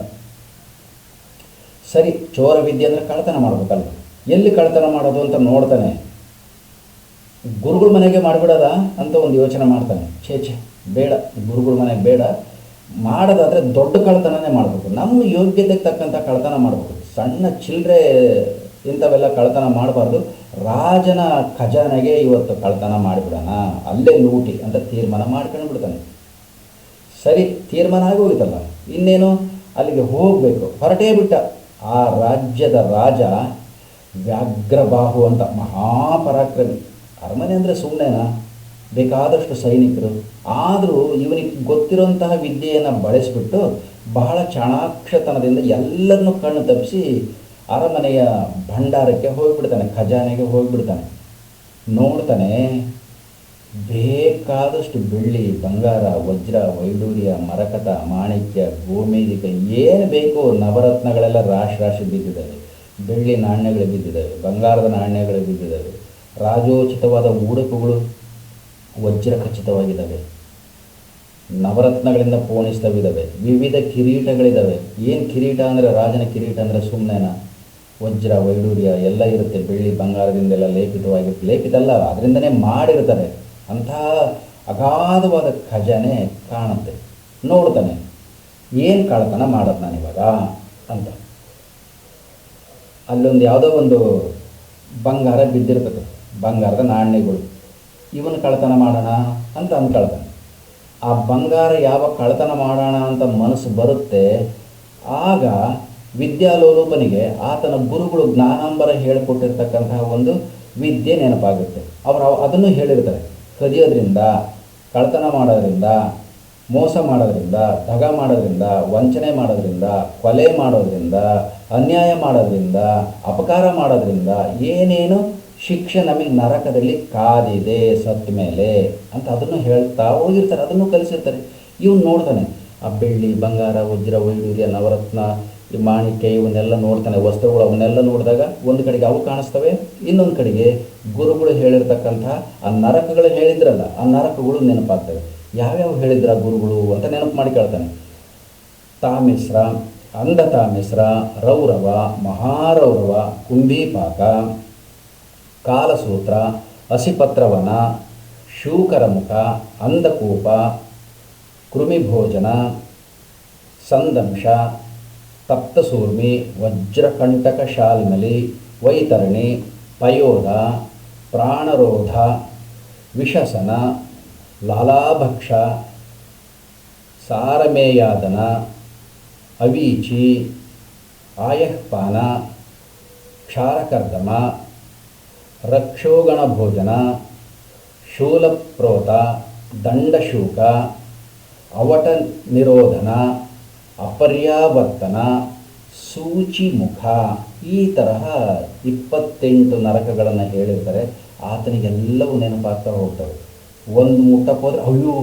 ಸರಿ, ಚೋರ ವಿದ್ಯೆ ಅಂದರೆ ಕಳ್ಳತನ ಮಾಡ್ಬೇಕಲ್ವ, ಎಲ್ಲಿ ಕಳ್ಳತನ ಮಾಡೋದು ಅಂತ ನೋಡ್ತಾನೆ. ಗುರುಗಳ ಮನೆಗೆ ಮಾಡಿಬಿಡೋದ ಅಂತ ಒಂದು ಯೋಚನೆ ಮಾಡ್ತಾನೆ. ಛೇ ಬೇಡ, ಗುರುಗಳ ಮನೆಗೆ ಬೇಡ, ಮಾಡೋದಾದರೆ ದೊಡ್ಡ ಕಳ್ಳತನನೇ ಮಾಡಬೇಕು, ನಮ್ಮ ಯೋಗ್ಯತೆಗೆ ತಕ್ಕಂಥ ಕಳ್ಳತನ ಮಾಡಬೇಕು. ಸಣ್ಣ ಚಿಲ್ಲರೆ ಇಂಥವೆಲ್ಲ ಕಳ್ಳತನ ಮಾಡಬಾರ್ದು, ರಾಜನ ಖಜಾನೆಗೆ ಇವತ್ತು ಕಳ್ಳತನ ಮಾಡಿಬಿಡೋಣ, ಅಲ್ಲೇ ಲೂಟಿ ಅಂತ ತೀರ್ಮಾನ ಮಾಡ್ಕೊಂಡು ಬಿಡ್ತಾನೆ. ಸರಿ, ತೀರ್ಮಾನ ಆಗಿ ಹೋಗಿತ್ತಲ್ಲ, ಇನ್ನೇನು ಅಲ್ಲಿಗೆ ಹೋಗಬೇಕು, ಹೊರಟೇ ಬಿಟ್ಟ. ಆ ರಾಜ್ಯದ ರಾಜ ವ್ಯಾಘ್ರಬಾಹು ಅಂತ ಮಹಾಪರಾಕ್ರಮಿ. ಅರಮನೆ ಅಂದರೆ ಸುಮ್ಮನೆನಾ, ಬೇಕಾದಷ್ಟು ಸೈನಿಕರು. ಆದರೂ ಇವನಿಗೆ ಗೊತ್ತಿರೋಂತಹ ವಿದ್ಯೆಯನ್ನು ಬಳಸಿಬಿಟ್ಟು ಬಹಳ ಚಾಣಾಕ್ಷತನದಿಂದ ಎಲ್ಲರನ್ನೂ ಕಣ್ಣು ತಪ್ಪಿಸಿ ಅರಮನೆಯ ಭಂಡಾರಕ್ಕೆ ಹೋಗಿಬಿಡ್ತಾನೆ, ಖಜಾನೆಗೆ ಹೋಗಿಬಿಡ್ತಾನೆ. ನೋಡ್ತಾನೆ, ಬೇಕಾದಷ್ಟು ಬೆಳ್ಳಿ, ಬಂಗಾರ, ವಜ್ರ, ವೈಡೂರ್ಯ, ಮರಕತ, ಮಾಣಿಕ್ಯ, ಗೋಮೇಧಿಕ, ಏನು ಬೇಕು ನವರತ್ನಗಳೆಲ್ಲ ರಾಶಿ ಬಿದ್ದಿದ್ದಾವೆ. ಬೆಳ್ಳಿ ನಾಣ್ಯಗಳು ಬಿದ್ದಿದ್ದಾವೆ, ಬಂಗಾರದ ನಾಣ್ಯಗಳು ಬಿದ್ದಿದ್ದಾವೆ, ರಾಜೋಚಿತವಾದ ಉಡುಪುಗಳು ವಜ್ರ ಖಚಿತವಾಗಿದ್ದಾವೆ, ನವರತ್ನಗಳಿಂದ ಪೋಣಿಸ್ತವಿದ್ದಾವೆ, ವಿವಿಧ ಕಿರೀಟಗಳಿದ್ದಾವೆ. ಏನು ಕಿರೀಟ ಅಂದರೆ, ರಾಜನ ಕಿರೀಟ ಅಂದರೆ ಸುಮ್ಮನೆನಾ, ವಜ್ರ ವೈಡೂರ್ಯ ಎಲ್ಲ ಇರುತ್ತೆ, ಬೆಳ್ಳಿ ಬಂಗಾರದಿಂದೆಲ್ಲ ಲೇಪಿತವಾಗಿರುತ್ತೆ. ಲೇಪಿತ ಅಲ್ಲ, ಅದರಿಂದನೇ ಮಾಡಿರ್ತಾರೆ. ಅಂಥ ಅಗಾಧವಾದ ಖಜಾನೆ ಕಾಣುತ್ತೆ. ನೋಡ್ತಾನೆ, ಏನು ಕಳ್ಳತನ ಮಾಡೋದು ನಾನಿವಾಗ ಅಂತ. ಅಲ್ಲೊಂದು ಯಾವುದೋ ಒಂದು ಬಂಗಾರ ಬಿದ್ದಿರ್ತದೆ, ಬಂಗಾರದ ನಾಣ್ಯಗಳು. ಇವನು ಕಳ್ಳತನ ಮಾಡೋಣ ಅಂತ ಅಂದ್ಕೊಳ್ತಾನೆ. ಆ ಬಂಗಾರ ಯಾವ ಕಳ್ಳತನ ಮಾಡೋಣ ಅಂತ ಮನಸ್ಸು ಬರುತ್ತೆ, ಆಗ ವಿದ್ಯಾಲೋಲುಪನಿಗೆ ಆತನ ಗುರುಗಳು ಜ್ಞಾನಾಂಬರ ಹೇಳಿಕೊಟ್ಟಿರ್ತಕ್ಕಂತಹ ಒಂದು ವಿದ್ಯೆ ನೆನಪಾಗುತ್ತೆ. ಅವರು ಅದನ್ನು ಹೇಳಿರ್ತಾರೆ, ಕದಿಯೋದ್ರಿಂದ, ಕಳ್ಳತನ ಮಾಡೋದ್ರಿಂದ, ಮೋಸ ಮಾಡೋದ್ರಿಂದ, ದಗ ಮಾಡೋದ್ರಿಂದ, ವಂಚನೆ ಮಾಡೋದ್ರಿಂದ, ಕೊಲೆ ಮಾಡೋದ್ರಿಂದ, ಅನ್ಯಾಯ ಮಾಡೋದ್ರಿಂದ, ಅಪಕಾರ ಮಾಡೋದ್ರಿಂದ ಏನೇನು ಶಿಕ್ಷೆ ನಮಗೆ ನರಕದಲ್ಲಿ ಕಾದಿದೆ ಸತ್ತ ಮೇಲೆ ಅಂತ ಅದನ್ನು ಹೇಳ್ತಾ ಹೋಗಿರ್ತಾರೆ. ಅದನ್ನು ಕಲಿಸಿರ್ತಾರೆ. ಇವನು ನೋಡ್ತಾನೆ, ಆ ಬೆಳ್ಳಿ, ಬಂಗಾರ, ವಜ್ರ, ವೈಡೂರ್ಯ, ನವರತ್ನ, ಈ ಮಾಣಿಕ್ಯ ಇವನ್ನೆಲ್ಲ ನೋಡ್ತಾನೆ, ವಸ್ತ್ರಗಳು ಅವನ್ನೆಲ್ಲ ನೋಡಿದಾಗ ಒಂದು ಕಡೆಗೆ ಅವು ಕಾಣಿಸ್ತವೆ, ಇನ್ನೊಂದು ಕಡೆಗೆ ಗುರುಗಳು ಹೇಳಿರ್ತಕ್ಕಂಥ ಆ ನರಕಗಳು ಹೇಳಿದ್ರಲ್ಲ, ಆ ನರಕಗಳು ನೆನಪಾಗ್ತವೆ. ಯಾವ್ಯಾವ ಹೇಳಿದ್ರ ಗುರುಗಳು ಅಂತ ನೆನಪು ಮಾಡಿ ಕೇಳ್ತಾನೆ. ತಾಮಿಸ್ರ, ಅಂಧತಾಮಿಸ್ರ, ರೌರವ, ಮಹಾರೌರವ, ಕುಂಭೀಪಾಕ, ಕಾಲಸೂತ್ರ, ಅಸಿಪತ್ರವನ, ಶೂಕರಮುಖ, ಅಂಧಕೂಪ, ಕೃಮಿಭೋಜನ, ಸಂದಂಶ, ತಪ್ತಸೂರ್ಮಿ, ವಜ್ರಕಂಟಕ ಶಾಲ್ಮಲಿ, ವೈತರಣಿ, ಪಯೋಧ, ಪ್ರಾಣರೋಧ, ವಿಷಸನ, ಲಾಲಾಭಕ್ಷ, ಸಾರಮೇಯಾದನ, ಅವೀಚಿ, ಆಯಃಪಾನ, ಕ್ಷಾರಕರ್ದಮ, ರಕ್ಷೋಗಣ ಭೋಜನ, ಶೂಲಪ್ರೋತ, ದಂಡಶೂಕ, ಅವಟ ನಿರೋಧನ, ಅಪರ್ಯಾವರ್ತನ, ಸೂಚಿ ಮುಖ, ಈ ತರಹ 28 ನರಕಗಳನ್ನು ಹೇಳಿರ್ತಾರೆ. ಆತನಿಗೆಲ್ಲವೂ ನೆನಪಾಗ್ತಾ ಹೋಗ್ತವೆ. ಒಂದು ಮುಟ್ಟಕ್ಕೆ ಹೋದರೆ ಅಯ್ಯೋ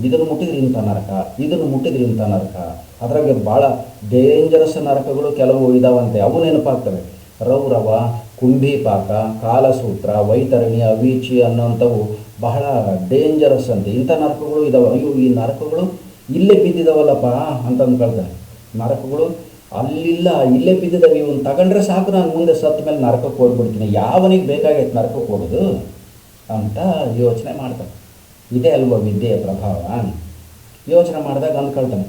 ಇದನ್ನು ಮುಟ್ಟಿದ್ರೆ ಇಂಥ ನರಕ, ಇದನ್ನು ಮುಟ್ಟಿದ್ರೆ ಇಂಥ ನರಕ. ಅದ್ರಾಗೆ ಭಾಳ ಡೇಂಜರಸ್ ನರಕಗಳು ಕೆಲವು ಇದಾವಂತೆ, ಅವು ನೆನಪಾಗ್ತವೆ. ರೌರವ, ಕುಂಭೀಪಾಕ, ಕಾಲಸೂತ್ರ, ವೈತರಣಿ, ಅವೀಚಿ ಅನ್ನೋಂಥವು ಬಹಳ ಡೇಂಜರಸ್ ಅಂತೆ. ಇಂಥ ನರಕಗಳು ಇದಾವೆ. ಅಯ್ಯೋ ಈ ನರಕಗಳು ಇಲ್ಲೇ ಬಿದ್ದಿದ್ದಾವಲ್ಲಪ್ಪ ಅಂತ ಅಂದ್ಕೊಳ್ತಾನೆ. ನರಕಗಳು ಅಲ್ಲಿಲ್ಲ, ಇಲ್ಲೇ ಬಿದ್ದಿದ್ದಾವೆ, ಇವನು ತಗೊಂಡ್ರೆ ಸಾಕು, ನಾನು ಮುಂದೆ ಸತ್ತ ಮೇಲೆ ನರಕಕ್ಕೆ ಹೋಗ್ಬಿಡ್ತೀನಿ, ಯಾವನಿಗೆ ಬೇಕಾಗೈತೆ ನರಕಕ್ಕೆ ಹೋಗೋದು ಅಂತ ಯೋಚನೆ ಮಾಡ್ತಾನೆ. ಇದೇ ಅಲ್ವ ವಿದ್ಯೆಯ ಪ್ರಭಾವ. ಯೋಚನೆ ಮಾಡಿದಾಗ ಅಂದ್ಕೊಳ್ತಾನೆ,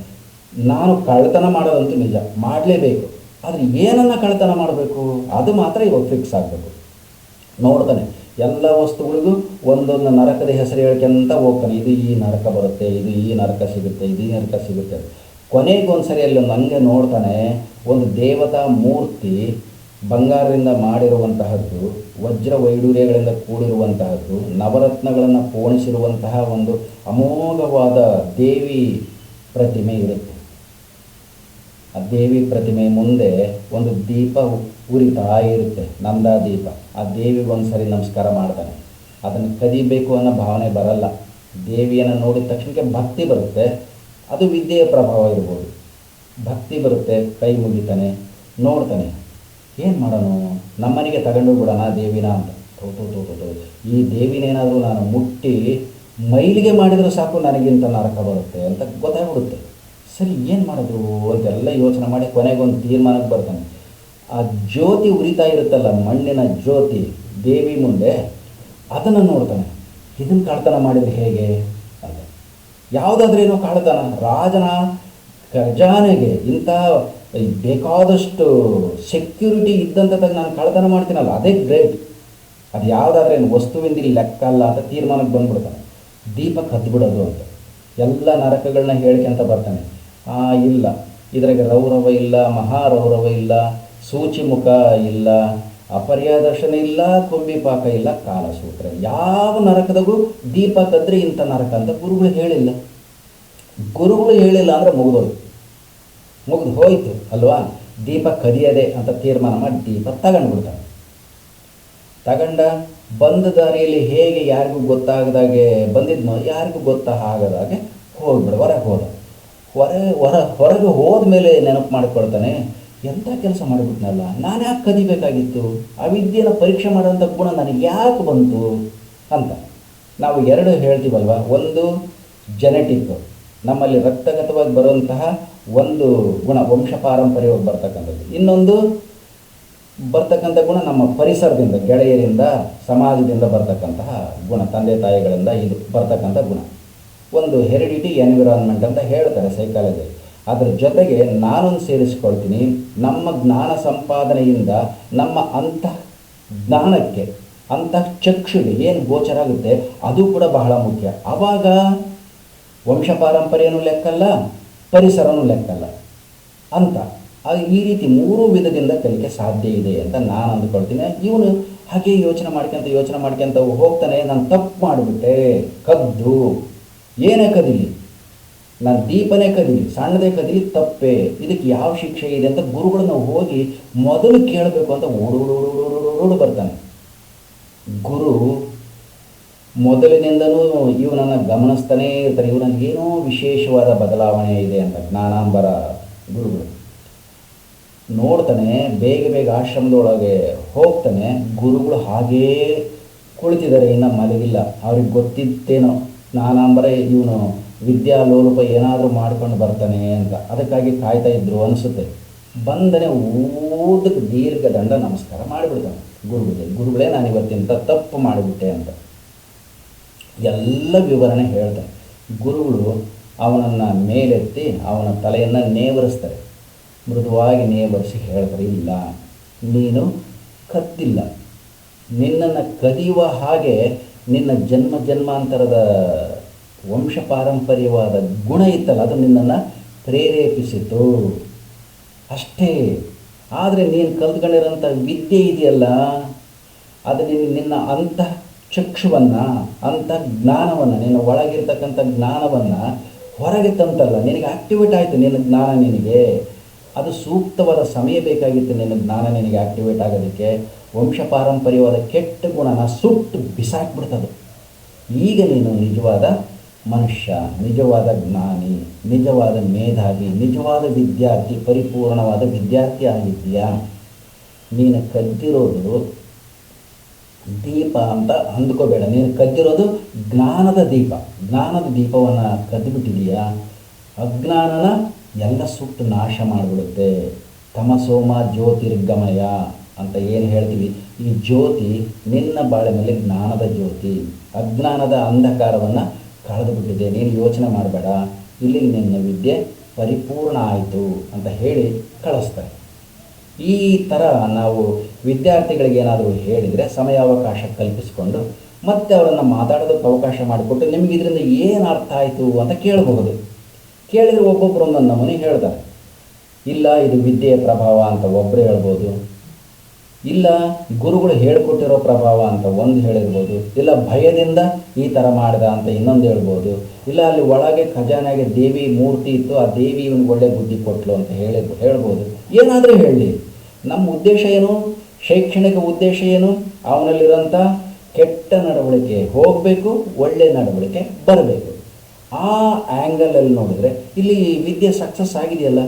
ನಾನು ಕಳ್ತನ ಮಾಡೋದಂತೂ ನಿಜ, ಮಾಡಲೇಬೇಕು. ಆದರೆ ಏನನ್ನು ಕಳ್ತನ ಮಾಡಬೇಕು ಅದು ಮಾತ್ರ ಇವಾಗ ಫಿಕ್ಸ್ ಆಗಬೇಕು. ನೋಡ್ತಾನೆ ಎಲ್ಲ ವಸ್ತುಗಳಿಗೂ ಒಂದೊಂದು ನರಕದ ಹೆಸರು ಹೇಳ್ಕೊಂತ ಹೋಗ್ತಾನೆ. ಇದು ಈ ನರಕ ಬರುತ್ತೆ, ಇದು ಈ ನರಕ ಸಿಗುತ್ತೆ, ಇದು ಈ ನರಕ ಸಿಗುತ್ತೆ. ಕೊನೆಗೊಂದು ಸರಿ ಅಲ್ಲಿ ಒಂದು ಹಂಗೆ ನೋಡ್ತಾನೆ, ಒಂದು ದೇವತಾ ಮೂರ್ತಿ ಬಂಗಾರದಿಂದ ಮಾಡಿರುವಂತಹದ್ದು, ವಜ್ರ ವೈಡೂರ್ಯಗಳಿಂದ ಕೂಡಿರುವಂತಹದ್ದು, ನವರತ್ನಗಳನ್ನು ಪೋಣಿಸಿರುವಂತಹ ಒಂದು ಅಮೋಘವಾದ ದೇವಿ ಪ್ರತಿಮೆ ಇರುತ್ತೆ. ಆ ದೇವಿ ಪ್ರತಿಮೆ ಮುಂದೆ ಒಂದು ದೀಪ ಉರಿತಾ ಇರುತ್ತೆ, ನಂದಾ ದೀಪ. ಆ ದೇವಿಗೆ ಒಂದು ಸರಿ ನಮಸ್ಕಾರ ಮಾಡ್ತಾನೆ. ಅದನ್ನು ಕದಿಬೇಕು ಅನ್ನೋ ಭಾವನೆ ಬರಲ್ಲ. ದೇವಿಯನ್ನು ನೋಡಿದ ತಕ್ಷಣಕ್ಕೆ ಭಕ್ತಿ ಬರುತ್ತೆ. ಅದು ವಿದ್ಯೆಯ ಪ್ರಭಾವ ಇರ್ಬೋದು. ಭಕ್ತಿ ಬರುತ್ತೆ, ಕೈ ಮುಗಿತಾನೆ, ನೋಡ್ತಾನೆ, ಏನು ಮಾಡೋಣ, ನಮ್ಮನೆಗೆ ತಗೊಂಡು ಬಿಡೋಣ ದೇವಿನ ಅಂತ. ತೋ ಈ ದೇವಿನೇನಾದರೂ ನಾನು ಮುಟ್ಟಿ ಮೈಲಿಗೆ ಮಾಡಿದರೂ ಸಾಕು, ನನಗಿಂತ ನರಕ ಬರುತ್ತೆ ಅಂತ ಗೊತ್ತಾಗ್ಬಿಡುತ್ತೆ. ಸರಿ ಏನು ಮಾಡೋದು ಅಂತೆಲ್ಲ ಯೋಚನೆ ಮಾಡಿ ಕೊನೆಗೊಂದು ತೀರ್ಮಾನಕ್ಕೆ ಬರ್ತಾನೆ. ಆ ಜ್ಯೋತಿ ಉರಿತಾ ಇರುತ್ತಲ್ಲ, ಮಣ್ಣಿನ ಜ್ಯೋತಿ ದೇವಿ ಮುಂದೆ, ಅದನ್ನು ನೋಡ್ತಾನೆ. ಇದನ್ನು ಕಳ್ತನ ಮಾಡಿದರೆ ಹೇಗೆ ಅಂತ. ಯಾವುದಾದ್ರೇನೋ ಕಳ್ತನ, ರಾಜನ ಖಜಾನೆಗೆ ಇಂಥ ಬೇಕಾದಷ್ಟು ಸೆಕ್ಯೂರಿಟಿ ಇದ್ದಂಥದ್ದಾಗ ನಾನು ಕಳ್ತನ ಮಾಡ್ತೀನಲ್ಲ, ಅದೇ ಗ್ರೇಟ್. ಅದು ಯಾವುದಾದ್ರೇನು ವಸ್ತುವಿಂದ ಇಲ್ಲಿ ಲೆಕ್ಕ ಅಲ್ಲ ಅಂತ ತೀರ್ಮಾನಕ್ಕೆ ಬಂದ್ಬಿಡ್ತಾನೆ. ದೀಪಕ್ಕೆ ಹದ್ಬಿಡೋದು ಅಂತ ಎಲ್ಲ ನರಕಗಳನ್ನ ಹೇಳ್ಕೊಂತ ಬರ್ತಾನೆ. ಇಲ್ಲ, ಇದ್ರಾಗೆ ರೌರವ ಇಲ್ಲ, ಮಹಾರೌರವ ಇಲ್ಲ, ಸೂಚಿಮುಖ ಇಲ್ಲ, ಅಪರ್ಯಾದರ್ಶನ ಇಲ್ಲ, ಕುಂಭಿಪಾಕ ಇಲ್ಲ, ಕಾಲಸೂತ್ರ. ಯಾವ ನರಕದಾಗೂ ದೀಪ ಕದ್ರೆ ಇಂಥ ನರಕ ಅಂತ ಗುರುಗಳು ಹೇಳಿಲ್ಲ. ಗುರುಗಳು ಹೇಳಿಲ್ಲ ಅಂದರೆ ಮುಗಿದು ಹೋಯಿತು ಅಲ್ವಾ. ದೀಪ ಕದಿಯದೆ ಅಂತ ತೀರ್ಮಾನ ಮಾಡಿ ದೀಪ ತಗೊಂಡ್ಬಿಡ್ತಾನೆ. ತಗೊಂಡ ಬಂದ ದಾರಿಯಲ್ಲಿ ಹೇಗೆ ಯಾರಿಗೂ ಗೊತ್ತಾಗದಾಗೆ ಬಂದಿದ್ನೋ, ಯಾರಿಗೂ ಆಗದಾಗೆ ಹೋಗ್ಬಿಡ. ಹೊರಗೆ ಹೋದ್ಮೇಲೆ ನೆನಪು ಮಾಡ್ಕೊಳ್ತಾನೆ, ಎಂಥ ಕೆಲಸ ಮಾಡಿಬಿಟ್ನಲ್ಲ, ನಾನು ಯಾಕೆ ಕದಿಬೇಕಾಗಿತ್ತು, ಆ ವಿದ್ಯೆನ ಪರೀಕ್ಷೆ ಮಾಡೋಂಥ ಗುಣ ನನಗೆ ಯಾಕೆ ಬಂತು ಅಂತ. ನಾವು ಎರಡು ಹೇಳ್ತೀವಲ್ವ, ಒಂದು ಜೆನೆಟಿಕ್, ನಮ್ಮಲ್ಲಿ ರಕ್ತಗತವಾಗಿ ಬರುವಂತಹ ಒಂದು ಗುಣ, ವಂಶ ಪಾರಂಪರ್ಯವಾಗಿ ಬರ್ತಕ್ಕಂಥದ್ದು. ಇನ್ನೊಂದು ಬರ್ತಕ್ಕಂಥ ಗುಣ ನಮ್ಮ ಪರಿಸರದಿಂದ, ಗೆಳೆಯರಿಂದ, ಸಮಾಜದಿಂದ ಬರ್ತಕ್ಕಂತಹ ಗುಣ, ತಂದೆ ತಾಯಿಗಳಿಂದ ಇದು ಬರ್ತಕ್ಕಂಥ ಗುಣ. ಒಂದು ಹೆರಿಡಿಟಿ ಎನ್ವಿರಾನ್ಮೆಂಟ್ ಅಂತ ಹೇಳ್ತಾರೆ ಸೈಕಾಲಜಿ. ಅದರ ಜೊತೆಗೆ ನಾನೊಂದು ಸೇರಿಸ್ಕೊಳ್ತೀನಿ, ನಮ್ಮ ಜ್ಞಾನ ಸಂಪಾದನೆಯಿಂದ ನಮ್ಮ ಅಂತಃ ಜ್ಞಾನಕ್ಕೆ, ಅಂತಃ ಚಕ್ಷುಗೆ ಏನು ಗೋಚರ ಆಗುತ್ತೆ ಅದು ಕೂಡ ಬಹಳ ಮುಖ್ಯ. ಆವಾಗ ವಂಶ ಪಾರಂಪರ್ಯನೂ ಲೆಕ್ಕಲ್ಲ, ಪರಿಸರನೂ ಲೆಕ್ಕಲ್ಲ ಅಂತ. ಈ ರೀತಿ ಮೂರೂ ವಿಧದಿಂದ ಕಲಿಕೆ ಸಾಧ್ಯ ಇದೆ ಅಂತ ನಾನು ಅಂದ್ಕೊಳ್ತೀನಿ. ಇವನು ಹಾಗೆ ಯೋಚನೆ ಮಾಡ್ಕೊಂತ ಹೋಗ್ತಾನೆ. ನಾನು ತಪ್ಪು ಮಾಡಿಬಿಟ್ಟೆ, ಕದ್ದು, ಏನೇ ಕದೀಲಿ, ನಾನು ದೀಪನೇ ಕದೀಲಿ, ಸಣ್ಣದೇ ಕದೀಲಿ, ತಪ್ಪೇ, ಇದಕ್ಕೆ ಯಾವ ಶಿಕ್ಷೆ ಇದೆ ಅಂತ ಗುರುಗಳನ್ನ ಹೋಗಿ ಮೊದಲು ಕೇಳಬೇಕು ಅಂತ ಓಡೋಡು ಬರ್ತಾನೆ. ಗುರು ಮೊದಲಿನಿಂದನೂ ಇವನನ್ನು ಗಮನಿಸ್ತಾನೇ ಇರ್ತಾರೆ. ಇವನಲ್ಲಿ ಏನೋ ವಿಶೇಷವಾದ ಬದಲಾವಣೆ ಇದೆ ಅಂತ ಜ್ಞಾನಾಂಬರ ಗುರುಗಳು ನೋಡ್ತಾನೆ. ಬೇಗ ಆಶ್ರಮದೊಳಗೆ ಹೋಗ್ತಾನೆ. ಗುರುಗಳು ಹಾಗೇ ಕುಳಿತಿದ್ದಾರೆ, ಇನ್ನು ಮಲಗಿಲ್ಲ. ಅವ್ರಿಗೆ ಗೊತ್ತಿತ್ತೇನೋ ಜ್ಞಾನಾಂಬರ ಇವನು ವಿದ್ಯಾಲೋಲುಪ ಏನಾದರೂ ಮಾಡ್ಕೊಂಡು ಬರ್ತಾನೆ ಅಂತ, ಅದಕ್ಕಾಗಿ ಕಾಯ್ತಾ ಇದ್ರು ಅನಿಸುತ್ತೆ. ಬಂದನೆ ಊದಕ್ಕೆ ದೀರ್ಘ ದಂಡ ನಮಸ್ಕಾರ ಮಾಡಿಬಿಡ್ತಾನೆ ಗುರುಗಳೇ ನಾನು ಇವತ್ತಿಂತ ತಪ್ಪು ಮಾಡಿಬಿಟ್ಟೆ ಅಂತ ಎಲ್ಲ ವಿವರಣೆ ಹೇಳ್ತಾನೆ. ಗುರುಗಳು ಅವನನ್ನು ಮೇಲೆತ್ತಿ ಅವನ ತಲೆಯನ್ನು ನೇವರಿಸ್ತಾರೆ. ಮೃದುವಾಗಿ ನೇವರಿಸಿ ಹೇಳ್ತಾರೆ, ಇಲ್ಲ, ನೀನು ಕದ್ದಿಲ್ಲ, ನಿನ್ನನ್ನು ಕದಿಯುವ ಹಾಗೆ ನಿನ್ನ ಜನ್ಮಾಂತರದ ವಂಶ ಪಾರಂಪರ್ಯವಾದ ಗುಣ ಇತ್ತಲ್ಲ, ಅದು ನಿನ್ನನ್ನು ಪ್ರೇರೇಪಿಸಿತು ಅಷ್ಟೇ. ಆದರೆ ನೀನು ಕಲ್ತ್ಕೊಂಡಿರೋಂಥ ವಿದ್ಯೆ ಇದೆಯಲ್ಲ, ಅದು ನಿನ್ನ ಅಂತಃ ಚಕ್ಷುವನ್ನು, ಅಂತಃ ಜ್ಞಾನವನ್ನು, ನಿನ್ನ ಒಳಗಿರ್ತಕ್ಕಂಥ ಜ್ಞಾನವನ್ನು ಹೊರಗೆ ತಂತಲ್ಲ, ನಿನಗೆ ಆಕ್ಟಿವೇಟ್ ಆಯಿತು ನಿನ್ನ ಜ್ಞಾನ. ನಿನಗೆ ಅದು ಸೂಕ್ತವಾದ ಸಮಯ ಬೇಕಾಗಿತ್ತು ಜ್ಞಾನ ನಿನಗೆ ಆ್ಯಕ್ಟಿವೇಟ್ ಆಗೋದಕ್ಕೆ. ವಂಶ ಪಾರಂಪರ್ಯವಾದ ಕೆಟ್ಟ ಗುಣನ ಸುಟ್ಟು ಬಿಸಾಕ್ಬಿಡ್ತದೆ. ಈಗ ನೀನು ನಿಜವಾದ ಮನುಷ್ಯ, ನಿಜವಾದ ಜ್ಞಾನಿ, ನಿಜವಾದ ಮೇಧಾವಿ, ನಿಜವಾದ ವಿದ್ಯಾರ್ಥಿ, ಪರಿಪೂರ್ಣವಾದ ವಿದ್ಯಾರ್ಥಿ ಆಗಿದ್ದೀಯಾ. ನೀನು ಕದ್ದಿರೋದು ದೀಪ ಅಂತ ಅಂದ್ಕೋಬೇಡ. ನೀನು ಕದ್ದಿರೋದು ಜ್ಞಾನದ ದೀಪ. ಜ್ಞಾನದ ದೀಪವನ್ನು ಕದ್ದುಬಿಟ್ಟಿದೀಯಾ. ಅಜ್ಞಾನನ ಎಲ್ಲ ಸುಟ್ಟು ನಾಶ ಮಾಡಿಬಿಡುತ್ತೆ. ತಮಸೋಮ ಜ್ಯೋತಿರ್ಗಮಯ ಅಂತ ಏನು ಹೇಳ್ತೀವಿ, ಈ ಜ್ಯೋತಿ ನಿನ್ನ ಬಾಳಿನಲ್ಲಿ ಜ್ಞಾನದ ಜ್ಯೋತಿ. ಅಜ್ಞಾನದ ಅಂಧಕಾರವನ್ನು ಕಳೆದುಬಿಟ್ಟಿದೆ. ನೀನು ಯೋಚನೆ ಮಾಡಬೇಡ, ಇಲ್ಲಿಗೆ ನಿನ್ನ ವಿದ್ಯೆ ಪರಿಪೂರ್ಣ ಆಯಿತು ಅಂತ ಹೇಳಿ ಕಳಿಸ್ತಾರೆ. ಈ ಥರ ನಾವು ವಿದ್ಯಾರ್ಥಿಗಳಿಗೆ ಏನಾದರೂ ಹೇಳಿದರೆ ಸಮಯಾವಕಾಶ ಕಲ್ಪಿಸಿಕೊಂಡು ಮತ್ತೆ ಅವರನ್ನು ಮಾತಾಡೋದಕ್ಕೆ ಅವಕಾಶ ಮಾಡಿಕೊಟ್ಟು ನಿಮಗೆ ಇದರಿಂದ ಏನು ಅರ್ಥ ಆಯಿತು ಅಂತ ಕೇಳಬಹುದು. ಕೇಳಿದರೆ ಒಬ್ಬೊಬ್ಬರು ಒಂದೊಂದು ನಮೂನೆ ಹೇಳ್ತಾರೆ. ಇಲ್ಲ ಇದು ವಿದ್ಯೆಯ ಪ್ರಭಾವ ಅಂತ ಒಬ್ಬರು ಹೇಳ್ಬೋದು, ಇಲ್ಲ ಗುರುಗಳು ಹೇಳಿಕೊಟ್ಟಿರೋ ಪ್ರಭಾವ ಅಂತ ಒಂದು ಹೇಳಿರ್ಬೋದು, ಇಲ್ಲ ಭಯದಿಂದ ಈ ಥರ ಮಾಡ್ದ ಅಂತ ಇನ್ನೊಂದು ಹೇಳ್ಬೋದು, ಇಲ್ಲ ಅಲ್ಲಿ ಒಳಗೆ ಖಜಾನೆಗೆ ದೇವಿ ಮೂರ್ತಿ ಇತ್ತು, ಆ ದೇವಿ ಇವನಿಗೆ ಒಳ್ಳೆ ಬುದ್ಧಿ ಕೊಟ್ಟಲು ಅಂತ ಹೇಳ್ಬೋದು. ಏನಾದರೂ ಹೇಳಿ, ನಮ್ಮ ಉದ್ದೇಶ ಏನು, ಶೈಕ್ಷಣಿಕ ಉದ್ದೇಶ ಏನು, ಅವನಲ್ಲಿರೋಂಥ ಕೆಟ್ಟ ನಡವಳಿಕೆ ಹೋಗಬೇಕು, ಒಳ್ಳೆಯ ನಡವಳಿಕೆ ಬರಬೇಕು. ಆ ಆ್ಯಂಗಲಲ್ಲಿ ನೋಡಿದ್ರೆ ಇಲ್ಲಿ ವಿದ್ಯೆ ಸಕ್ಸಸ್ ಆಗಿದೆಯಲ್ಲ.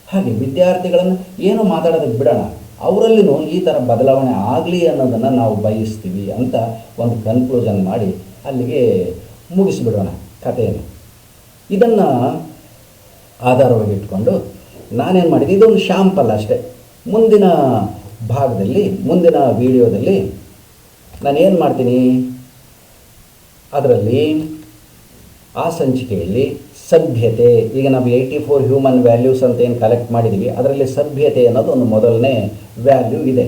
ಹಾಗೆ ವಿದ್ಯಾರ್ಥಿಗಳನ್ನು ಏನೋ ಮಾತಾಡೋದಕ್ಕೆ ಬಿಡೋಣ, ಅವರಲ್ಲಿನೂ ಈ ಥರ ಬದಲಾವಣೆ ಆಗಲಿ ಅನ್ನೋದನ್ನು ನಾವು ಬಯಸ್ತೀವಿ ಅಂತ ಒಂದು ಕನ್ಕ್ಲೂಷನ್ ಮಾಡಿ ಅಲ್ಲಿಗೆ ಮುಗಿಸಿಬಿಡೋಣ ಕಥೆಯನ್ನು. ಇದನ್ನು ಆಧಾರವಾಗಿ ಇಟ್ಕೊಂಡು ನಾನೇನು ಮಾಡಿದೆ, ಇದೊಂದು ಶಾಂಪಲ್ ಅಷ್ಟೇ. ಮುಂದಿನ ಭಾಗದಲ್ಲಿ, ಮುಂದಿನ ವಿಡಿಯೋದಲ್ಲಿ ನಾನೇನು ಮಾಡ್ತೀನಿ, ಅದರಲ್ಲಿ ಆ ಸಂಚಿಕೆಯಲ್ಲಿ ಸಭ್ಯತೆ, ಈಗ ನಾವು 84 ಹ್ಯೂಮನ್ ವ್ಯಾಲ್ಯೂಸ್ ಅಂತ ಏನು ಕಲೆಕ್ಟ್ ಮಾಡಿದ್ದೀವಿ, ಅದರಲ್ಲಿ ಸಭ್ಯತೆ ಅನ್ನೋದು ಒಂದು ಮೊದಲನೇ ವ್ಯಾಲ್ಯೂ ಇದೆ,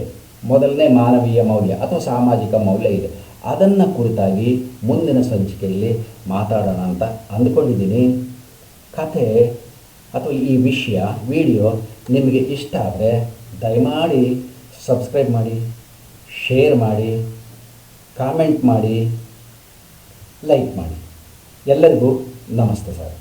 ಮೊದಲನೇ ಮಾನವೀಯ ಮೌಲ್ಯ ಅಥವಾ ಸಾಮಾಜಿಕ ಮೌಲ್ಯ ಇದೆ. ಅದನ್ನು ಕುರಿತಾಗಿ ಮುಂದಿನ ಸಂಚಿಕೆಯಲ್ಲಿ ಮಾತಾಡೋಣ ಅಂತ ಅಂದ್ಕೊಂಡಿದ್ದೀನಿ. ಕಥೆ ಅಥವಾ ಈ ವಿಷಯ ವಿಡಿಯೋ ನಿಮಗೆ ಇಷ್ಟ ಆದರೆ ದಯಮಾಡಿ ಸಬ್ಸ್ಕ್ರೈಬ್ ಮಾಡಿ, ಶೇರ್ ಮಾಡಿ, ಕಾಮೆಂಟ್ ಮಾಡಿ, ಲೈಕ್ ಮಾಡಿ. ಎಲ್ಲರಿಗೂ ನಮಸ್ತೆ ಸರ್.